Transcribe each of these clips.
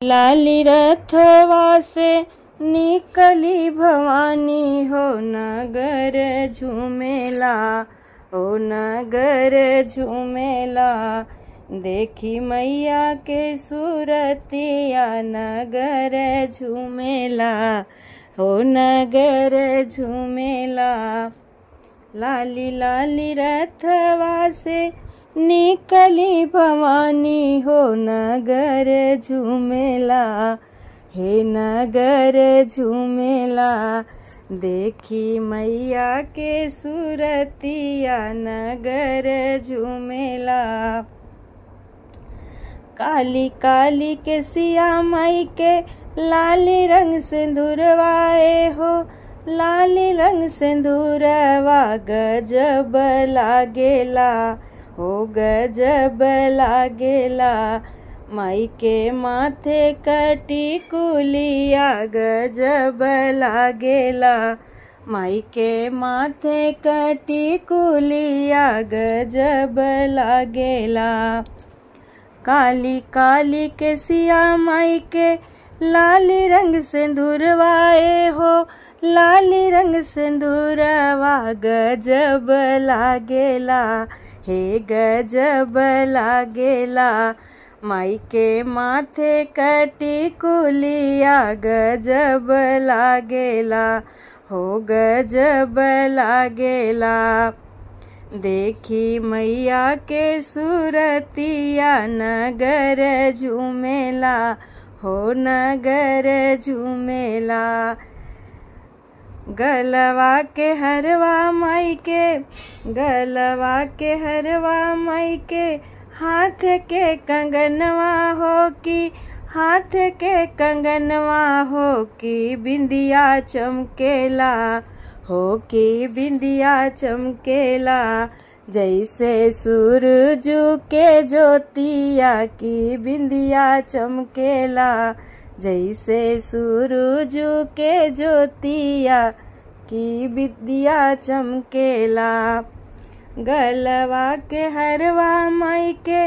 लाली रथवा से निकली भवानी हो नगर झूमेला, हो नगर झूमेला। देखी मैया के सूरतिया नगर झूमेला, हो नगर झूमेला। लाली लाली रथवा से निकली भवानी हो नगर झूमेला, हे नगर झूमेला। देखी मैया के सूरतिया नगर झूमेला। काली काली के सिया माई के लाली रंग सिंदूरवाए हो, लाली रंग सिंदूरवा गजब लागेला, हो गजब लागेला। माई के माथे कटी कुलिया गजब लागेला, माई के माथे कटी कुलिया गजब लागेला। काली काली के सिया माई के लाली रंग सिंदूरवाए हो, लाली रंग सिंदूरवा गजब लागेला, हे गजब लागेला। माई के माथे कटी कुलिया गजब लागेला, हो गजब लागेला। देखी मैया के सूरतिया नगर झूमेला, हो नगर झूमेला। गलवा के हरवा माई के, गलवा के हरवा माई के, हाथ के कंगनवा हो की, हाथ के कंगनवा हो की बिंदिया चमकेला, हो की बिंदिया चमकेला। जैसे सूरज के ज्योतिया की बिंदिया चमकेला, जैसे सूरज के ज्योतिया की बिंदिया चमकेला। गलवा के हरवा माई के,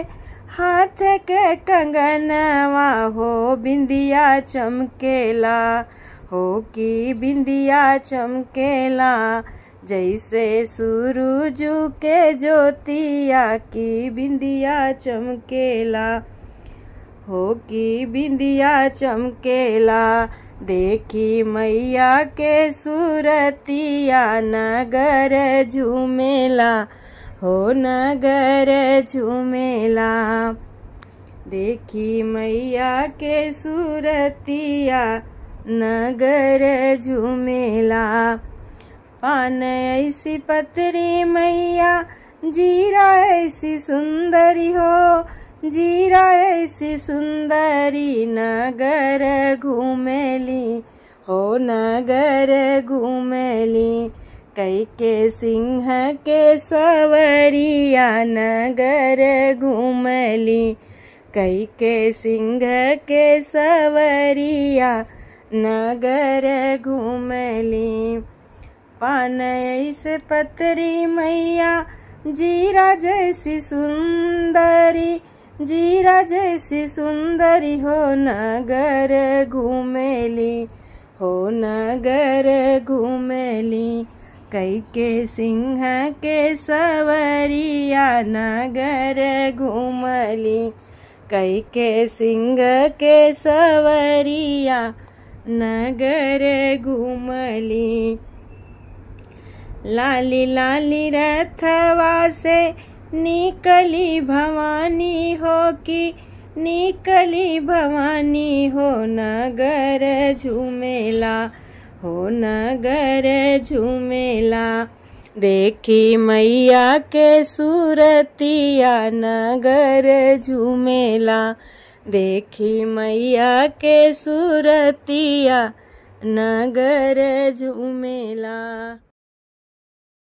हाथ के कंगनवा हो बिंदिया चमकेला, हो की बिंदिया चमकेला। जैसे सूरज के ज्योतिया की बिंदिया चमकेला, हो की बिंदिया चमकेला। देखी मैया के सूरतिया नगर झूमेला, हो नगर झूमेला। देखी मैया के सूरतिया नगर झूमेला। पान ऐसी पतरी मैया, जीरा ऐसी सुंदरी हो, जीरा ऐसी सुंदरी नगर घूमेली, हो नगर घूमेली। कई के सिंह के सवरिया नगर घूमेली, कई के सिंह के सवरिया नगर घूमेली। पान ऐसे पतरी मैया, जीरा जैसी सुंदरी, जीरा जैसी सुंदरी हो नगर घूमेली, हो नगर घूमेली। कई के सिंह के सवरिया नगर घूमली, कई के सिंह के सवरिया नगर घूमली। लाली लाली रथवा से निकली भवानी हो की, निकली भवानी हो नगर झूमेला, हो नगर झूमेला। देखी मैया के सूरतिया नगर झूमेला, देखी मैया के सूरतिया नगर झूमेला।